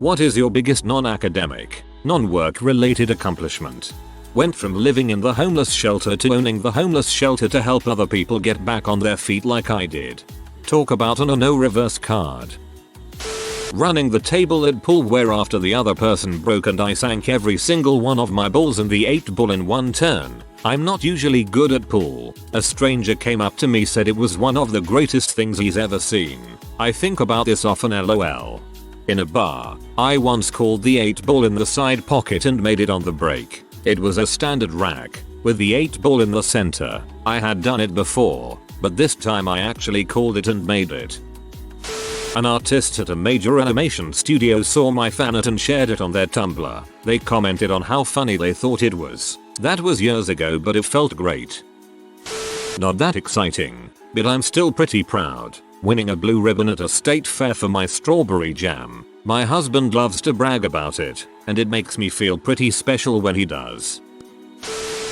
What is your biggest non-academic, non-work related accomplishment? Went from living in the homeless shelter to owning the homeless shelter to help other people get back on their feet like I did. Talk about an no reverse card. Running the table at pool where after the other person broke and I sank every single one of my balls in the 8 ball in one turn. I'm not usually good at pool. A stranger came up to me, said it was one of the greatest things he's ever seen. I think about this often, lol. In a bar, I once called the 8 ball in the side pocket and made it on the break. It was a standard rack, with the 8 ball in the center. I had done it before, but this time I actually called it and made it. An artist at a major animation studio saw my fan art and shared it on their Tumblr. They commented on how funny they thought it was. That was years ago, but it felt great. Not that exciting, but I'm still pretty proud. Winning a blue ribbon at a state fair for my strawberry jam. My husband loves to brag about it, and it makes me feel pretty special when he does.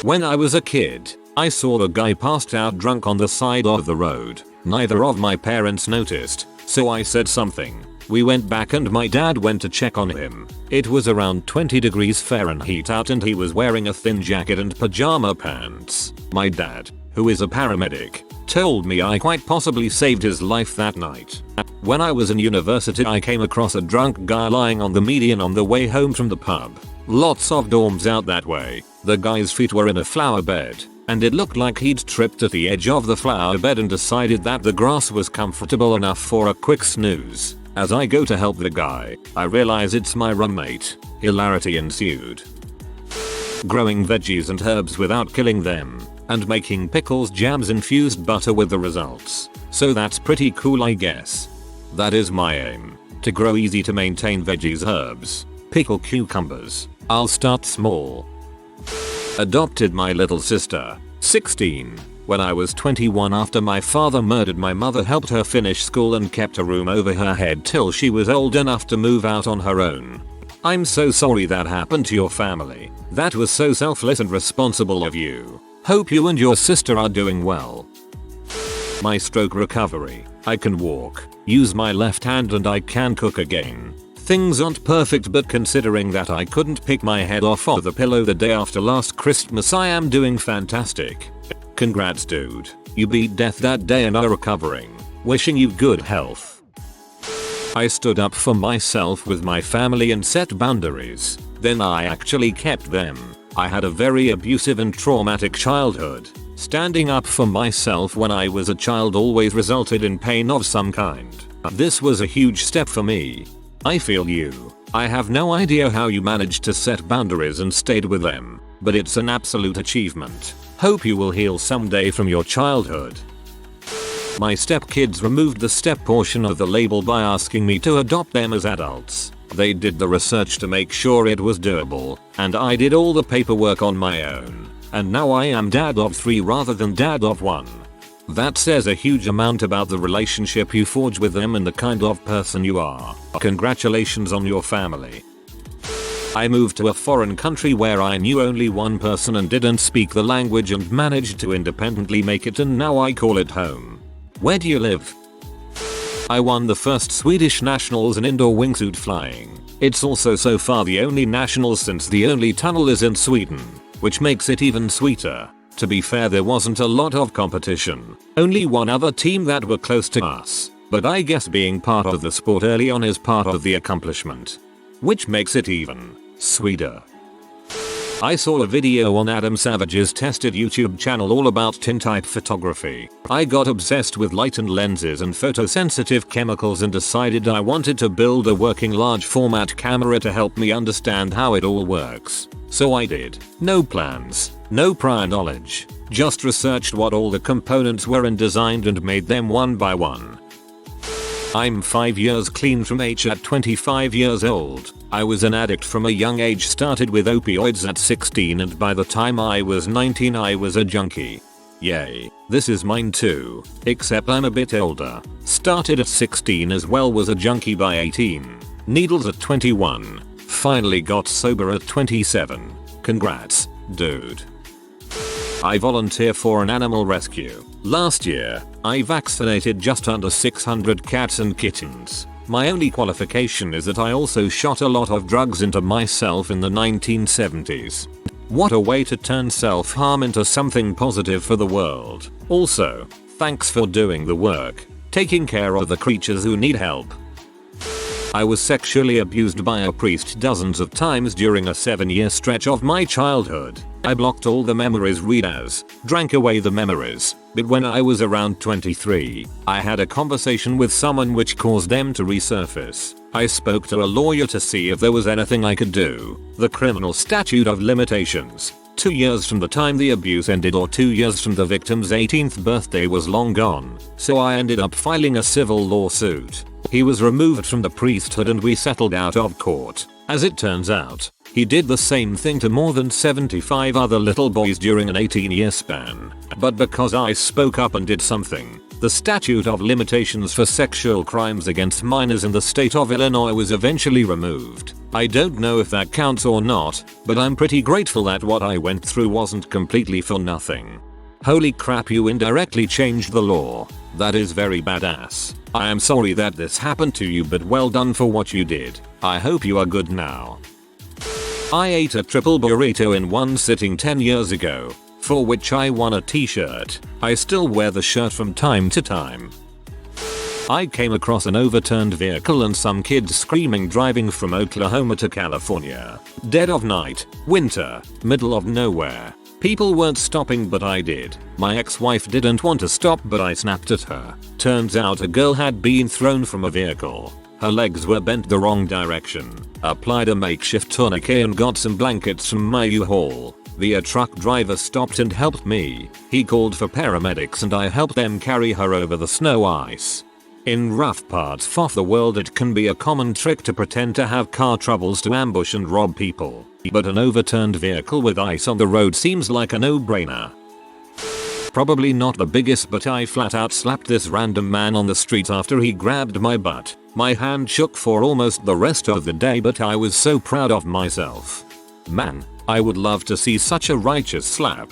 When I was a kid, I saw a guy passed out drunk on the side of the road. Neither of my parents noticed, so I said something. We went back and my dad went to check on him. It was around 20 degrees Fahrenheit out and he was wearing a thin jacket and pajama pants. My dad, who is a paramedic, told me I quite possibly saved his life that night. When I was in university, I came across a drunk guy lying on the median on the way home from the pub. Lots of dorms out that way. The guy's feet were in a flower bed, and it looked like he'd tripped at the edge of the flower bed and decided that the grass was comfortable enough for a quick snooze. As I go to help the guy, I realize it's my roommate. Hilarity ensued. Growing veggies and herbs without killing them, and making pickles, jams, infused butter with the results. So that's pretty cool, I guess. That is my aim. To grow easy to maintain veggies, herbs, pickle cucumbers. I'll start small. Adopted my little sister, 16. When I was 21 after my father murdered my mother, helped her finish school and kept a room over her head till she was old enough to move out on her own. I'm so sorry that happened to your family. That was so selfless and responsible of you. Hope you and your sister are doing well. My stroke recovery. I can walk, use my left hand, and I can cook again. Things aren't perfect, but considering that I couldn't pick my head off of the pillow the day after last Christmas, I am doing fantastic. Congrats, dude. You beat death that day and are recovering. Wishing you good health. I stood up for myself with my family and set boundaries. Then I actually kept them. I had a very abusive and traumatic childhood. Standing up for myself when I was a child always resulted in pain of some kind. This was a huge step for me. I feel you. I have no idea how you managed to set boundaries and stayed with them, but it's an absolute achievement. Hope you will heal someday from your childhood. My stepkids removed the step portion of the label by asking me to adopt them as adults. They did the research to make sure it was doable, and I did all the paperwork on my own. And now I am dad of 3 rather than dad of 1. That says a huge amount about the relationship you forge with them and the kind of person you are. Congratulations on your family. I moved to a foreign country where I knew only one person and didn't speak the language and managed to independently make it, and now I call it home. Where do you live? I won the first Swedish Nationals in indoor wingsuit flying. It's also so far the only Nationals since the only tunnel is in Sweden, which makes it even sweeter. To be fair, there wasn't a lot of competition. Only one other team that were close to us. But I guess being part of the sport early on is part of the accomplishment, which makes it even sweeter. I saw a video on Adam Savage's tested YouTube channel all about tintype photography. I got obsessed with light and lenses and photosensitive chemicals and decided I wanted to build a working large format camera to help me understand how it all works. So I did. No plans, no prior knowledge, just researched what all the components were and designed and made them one by one. I'm 5 years clean from H at 25 years old. I was an addict from a young age, started with opioids at 16, and by the time I was 19 I was a junkie. Yay, this is mine too, except I'm a bit older. Started at 16 as well, was a junkie by 18. Needles at 21. Finally got sober at 27. Congrats, dude. I volunteer for an animal rescue. Last year, I vaccinated just under 600 cats and kittens. My only qualification is that I also shot a lot of drugs into myself in the 1970s. What a way to turn self-harm into something positive for the world. Also, thanks for doing the work, taking care of the creatures who need help. I was sexually abused by a priest dozens of times during a 7-year stretch of my childhood. I blocked all the memories read as, drank away the memories, but when I was around 23, I had a conversation with someone which caused them to resurface. I spoke to a lawyer to see if there was anything I could do. The criminal statute of limitations, 2 years from the time the abuse ended or 2 years from the victim's 18th birthday, was long gone, so I ended up filing a civil lawsuit. He was removed from the priesthood and we settled out of court. As it turns out, he did the same thing to more than 75 other little boys during an 18-year span. But because I spoke up and did something, the statute of limitations for sexual crimes against minors in the state of Illinois was eventually removed. I don't know if that counts or not, but I'm pretty grateful that what I went through wasn't completely for nothing. Holy crap, you indirectly changed the law. That is very badass. I am sorry that this happened to you, but well done for what you did. I hope you are good now. I ate a triple burrito in one sitting 10 years ago, for which I won a t-shirt. I still wear the shirt from time to time. I came across an overturned vehicle and some kids screaming driving from Oklahoma to California. Dead of night, winter, middle of nowhere. People weren't stopping but I did. My ex-wife didn't want to stop but I snapped at her. Turns out a girl had been thrown from a vehicle. Her legs were bent the wrong direction. Applied a makeshift tourniquet and got some blankets from my U-Haul. The truck driver stopped and helped me. He called for paramedics and I helped them carry her over the snow ice. In rough parts of the world it can be a common trick to pretend to have car troubles to ambush and rob people. But an overturned vehicle with ice on the road seems like a no-brainer. Probably not the biggest, but I flat out slapped this random man on the street after he grabbed my butt. My hand shook for almost the rest of the day, but I was so proud of myself. Man, I would love to see such a righteous slap.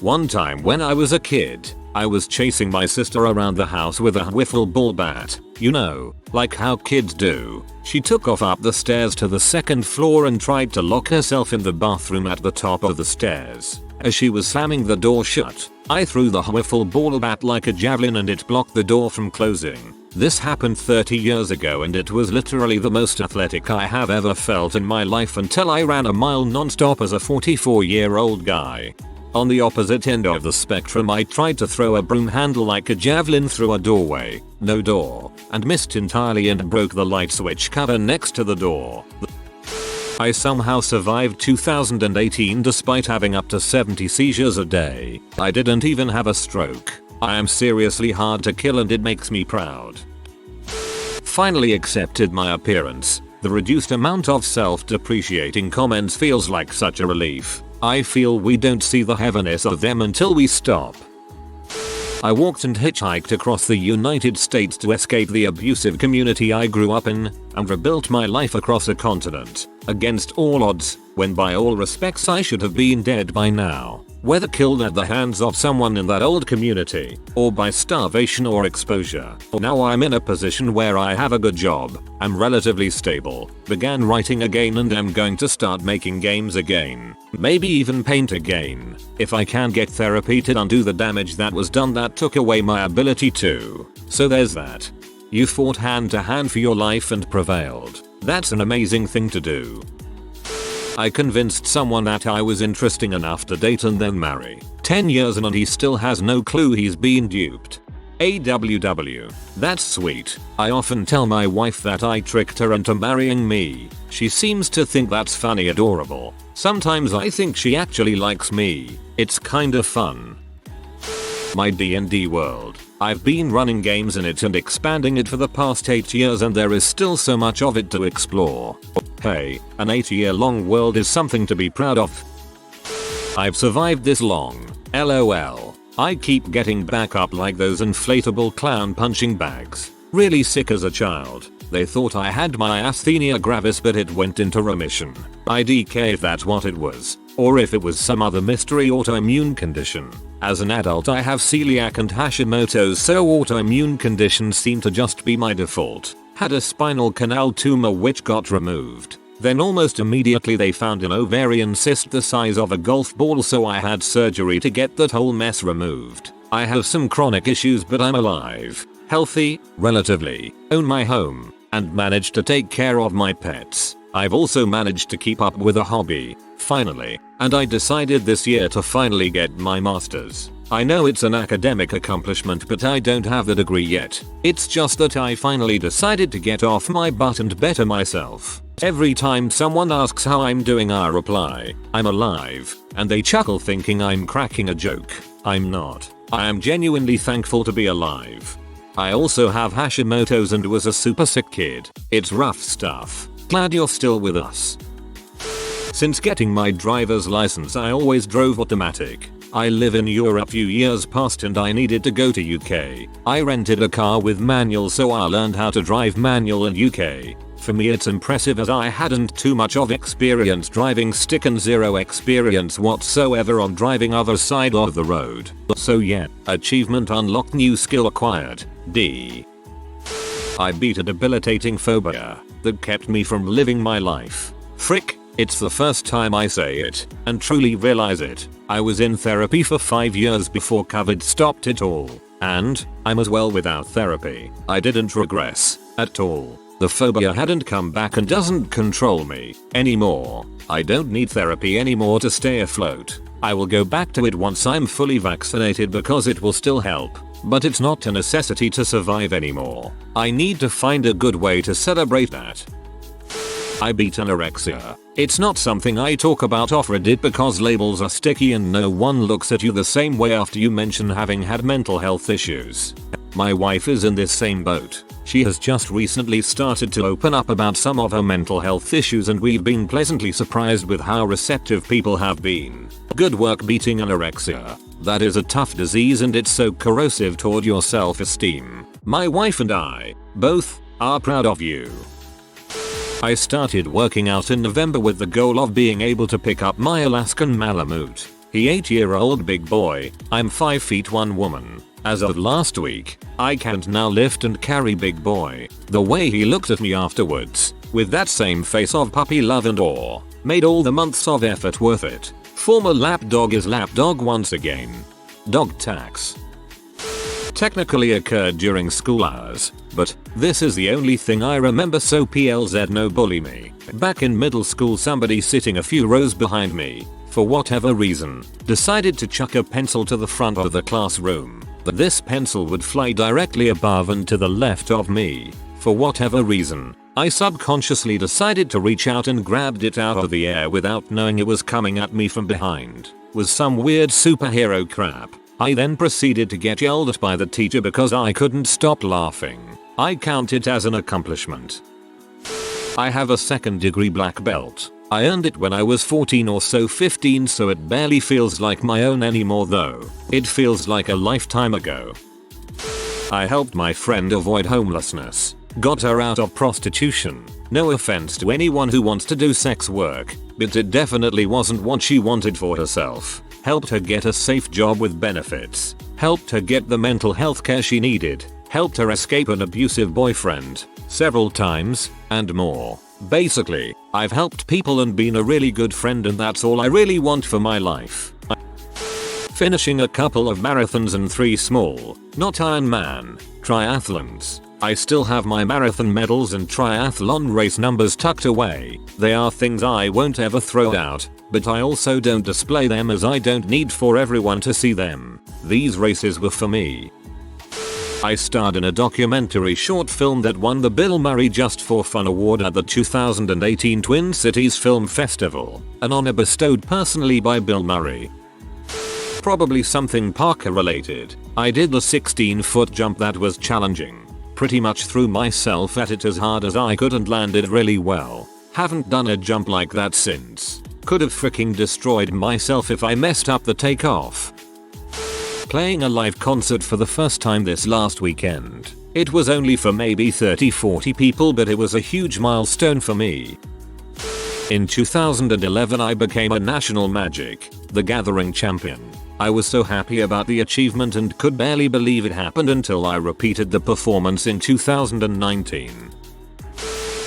One time when I was a kid, I was chasing my sister around the house with a wiffle ball bat. You know, like how kids do. She took off up the stairs to the second floor and tried to lock herself in the bathroom at the top of the stairs. As she was slamming the door shut, I threw the wiffle ball bat like a javelin and it blocked the door from closing. This happened 30 years ago and it was literally the most athletic I have ever felt in my life until I ran a mile non-stop as a 44-year-old guy. On the opposite end of the spectrum, I tried to throw a broom handle like a javelin through a doorway, no door, and missed entirely and broke the light switch cover next to the door. I somehow survived 2018 despite having up to 70 seizures a day. I didn't even have a stroke. I am seriously hard to kill and it makes me proud. Finally accepted my appearance. The reduced amount of self-depreciating comments feels like such a relief. I feel we don't see the heaviness of them until we stop. I walked and hitchhiked across the United States to escape the abusive community I grew up in, and rebuilt my life across a continent, against all odds, when by all respects I should have been dead by now. Whether killed at the hands of someone in that old community, or by starvation or exposure. Now I'm in a position where I have a good job, I'm relatively stable, began writing again and am going to start making games again. Maybe even paint again. If I can get therapy to undo the damage that was done that took away my ability to. So there's that. You fought hand to hand for your life and prevailed. That's an amazing thing to do. I convinced someone that I was interesting enough to date and then marry. 10 years in and he still has no clue he's been duped. AWW. That's sweet. I often tell my wife that I tricked her into marrying me. She seems to think that's funny, adorable. Sometimes I think she actually likes me. It's kinda fun. My D&D world. I've been running games in it and expanding it for the past 8 years and there is still so much of it to explore. Hey, an 8-year-long world is something to be proud of. I've survived this long. LOL. I keep getting back up like those inflatable clown punching bags. Really sick as a child. They thought I had myasthenia gravis but it went into remission. IDK if that's what it was. Or if it was some other mystery autoimmune condition. As an adult I have celiac and Hashimoto's, so autoimmune conditions seem to just be my default. Had a spinal canal tumor which got removed. Then almost immediately they found an ovarian cyst the size of a golf ball, so I had surgery to get that whole mess removed. I have some chronic issues, but I'm alive, healthy, relatively, own my home, and managed to take care of my pets. I've also managed to keep up with a hobby, finally, and I decided this year to finally get my master's. I know it's an academic accomplishment, but I don't have the degree yet. It's just that I finally decided to get off my butt and better myself. Every time someone asks how I'm doing, I reply, I'm alive, and they chuckle thinking I'm cracking a joke. I'm not. I am genuinely thankful to be alive. I also have Hashimoto's and was a super sick kid. It's rough stuff. Glad you're still with us. Since getting my driver's license, I always drove automatic. I live in Europe few years past and I needed to go to UK. I rented a car with manual, so I learned how to drive manual in UK. For me it's impressive as I hadn't too much of experience driving stick and zero experience whatsoever on driving other side of the road. So yeah, achievement unlocked, new skill acquired. D. I beat a debilitating phobia that kept me from living my life. Frick, it's the first time I say it and truly realize it. I was in therapy for 5 years before COVID stopped it all, and I'm as well without therapy. I didn't regress at all. The phobia hadn't come back and doesn't control me anymore. I don't need therapy anymore to stay afloat. I will go back to it once I'm fully vaccinated because it will still help, but it's not a necessity to survive anymore. I need to find a good way to celebrate that. I beat anorexia. It's not something I talk about off Reddit because labels are sticky and no one looks at you the same way after you mention having had mental health issues. My wife is in this same boat. She has just recently started to open up about some of her mental health issues and we've been pleasantly surprised with how receptive people have been. Good work beating anorexia. That is a tough disease and it's so corrosive toward your self-esteem. My wife and I both are proud of you. I started working out in November with the goal of being able to pick up my Alaskan Malamute. He 8-year-old big boy. I'm 5 feet 1 woman. As of last week, I can't now lift and carry big boy. The way he looked at me afterwards, with that same face of puppy love and awe, made all the months of effort worth it. Former lapdog is lapdog once again. Dog tax. Technically occurred during school hours, but this is the only thing I remember, so PLZ no bully me. Back in middle school, somebody sitting a few rows behind me, for whatever reason, decided to chuck a pencil to the front of the classroom. But this pencil would fly directly above and to the left of me. For whatever reason, I subconsciously decided to reach out and grabbed it out of the air without knowing it was coming at me from behind. Was some weird superhero crap. I then proceeded to get yelled at by the teacher because I couldn't stop laughing. I count it as an accomplishment. I have a 2nd degree black belt. I earned it when I was 14 or so, 15, so it barely feels like my own anymore though. It feels like a lifetime ago. I helped my friend avoid homelessness. Got her out of prostitution. No offense to anyone who wants to do sex work, but it definitely wasn't what she wanted for herself. Helped her get a safe job with benefits. Helped her get the mental health care she needed. Helped her escape an abusive boyfriend several times, and more. Basically, I've helped people and been a really good friend, and that's all I really want for my life. Finishing a couple of marathons and 3 small, not Ironman, triathlons. I still have my marathon medals and triathlon race numbers tucked away. They are things I won't ever throw out, but I also don't display them as I don't need for everyone to see them. These races were for me. I starred in a documentary short film that won the Bill Murray Just for Fun Award at the 2018 Twin Cities Film Festival, an honor bestowed personally by Bill Murray. Probably something Parker related. I did the 16-foot jump that was challenging. Pretty much threw myself at it as hard as I could and landed really well. Haven't done a jump like that since. Could have freaking destroyed myself if I messed up the takeoff. Playing a live concert for the first time this last weekend. It was only for maybe 30-40 people, but it was a huge milestone for me. In 2011 I became a National Magic: The Gathering champion. I was so happy about the achievement and could barely believe it happened until I repeated the performance in 2019.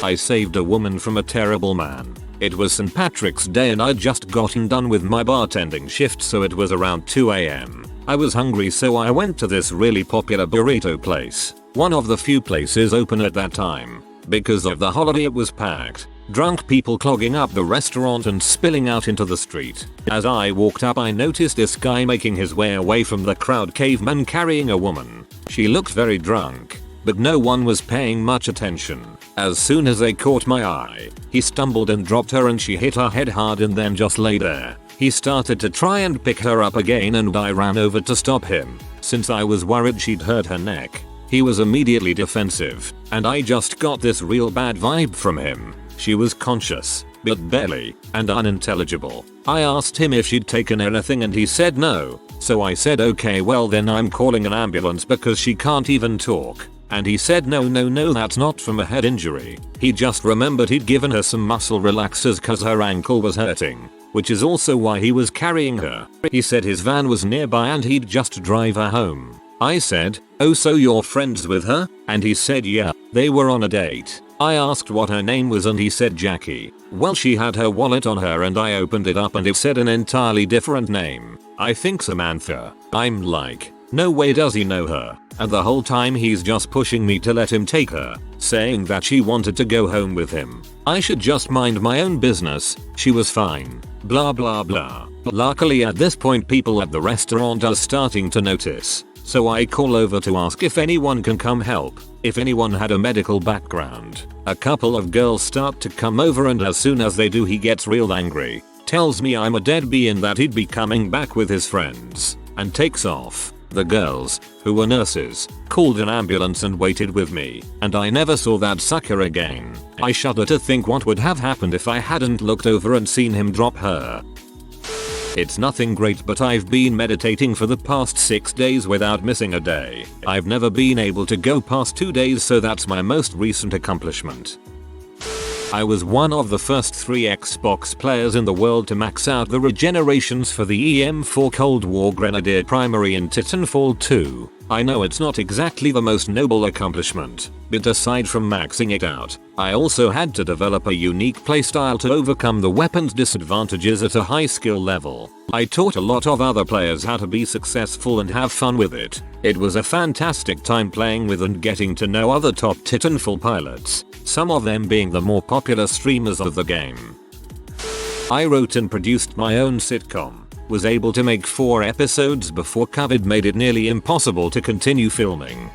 I saved a woman from a terrible man. It was St. Patrick's Day and I'd just gotten done with my bartending shift, so it was around 2 AM. I was hungry, so I went to this really popular burrito place. One of the few places open at that time. Because of the holiday it was packed. Drunk people clogging up the restaurant and spilling out into the street. As I walked up, I noticed this guy making his way away from the crowd, caveman carrying a woman. She looked very drunk, but no one was paying much attention. As soon as they caught my eye, he stumbled and dropped her and she hit her head hard and then just lay there. He started to try and pick her up again and I ran over to stop him, since I was worried she'd hurt her neck. He was immediately defensive, and I just got this real bad vibe from him. She was conscious, but barely, and unintelligible. I asked him if she'd taken anything and he said no, so I said okay, well then I'm calling an ambulance because she can't even talk. And he said no, that's not from a head injury. He just remembered he'd given her some muscle relaxers cause her ankle was hurting, which is also why he was carrying her. He said his van was nearby and he'd just drive her home. I said, oh, so you're friends with her? And he said yeah, they were on a date. I asked what her name was and he said Jackie. Well, she had her wallet on her and I opened it up and it said an entirely different name. I think Samantha. I'm like, no way does he know her. And the whole time he's just pushing me to let him take her, saying that she wanted to go home with him. I should just mind my own business, she was fine. Blah blah blah. Luckily at this point people at the restaurant are starting to notice. So I call over to ask if anyone can come help, if anyone had a medical background. A couple of girls start to come over and as soon as they do he gets real angry. Tells me I'm a deadbeat and that he'd be coming back with his friends. And takes off. The girls, who were nurses, called an ambulance and waited with me. And I never saw that sucker again. I shudder to think what would have happened if I hadn't looked over and seen him drop her. It's nothing great, but I've been meditating for the past 6 days without missing a day. I've never been able to go past 2 days, so that's my most recent accomplishment. I was one of the first 3 Xbox players in the world to max out the regenerations for the EM4 Cold War Grenadier primary in Titanfall 2. I know it's not exactly the most noble accomplishment, but aside from maxing it out, I also had to develop a unique playstyle to overcome the weapon's disadvantages at a high skill level. I taught a lot of other players how to be successful and have fun with it. It was a fantastic time playing with and getting to know other top Titanfall pilots, some of them being the more popular streamers of the game. I wrote and produced my own sitcom. Was able to make 4 episodes before COVID made it nearly impossible to continue filming.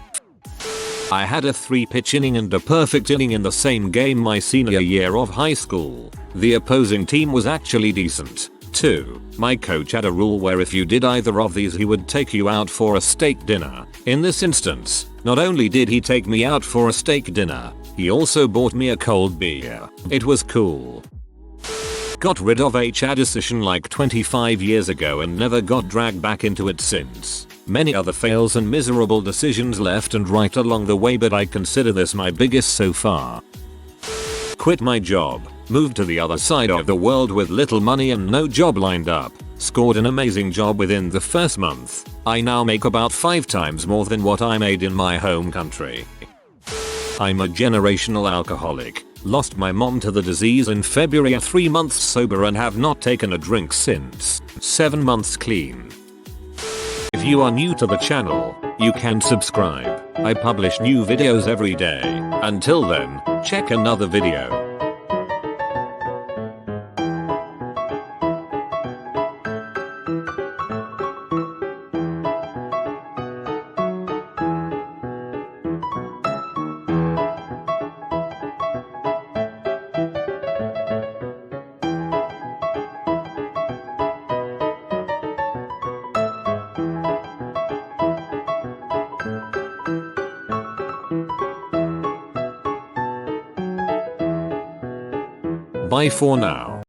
I had a 3-pitch inning and a perfect inning in the same game my senior year of high school. The opposing team was actually decent, too. My coach had a rule where if you did either of these he would take you out for a steak dinner. In this instance, not only did he take me out for a steak dinner, he also bought me a cold beer. It was cool. Got rid of advocacy like 25 years ago and never got dragged back into it since. Many other fails and miserable decisions left and right along the way, but I consider this my biggest so far. Quit my job, moved to the other side of the world with little money and no job lined up. Scored an amazing job within the first month. I now make about 5 times more than what I made in my home country. I'm a generational alcoholic. Lost my mom to the disease in February, 3 months sober and have not taken a drink since. 7 months clean. If you are new to the channel, you can subscribe. I publish new videos every day. Until then, check another video. Bye for now.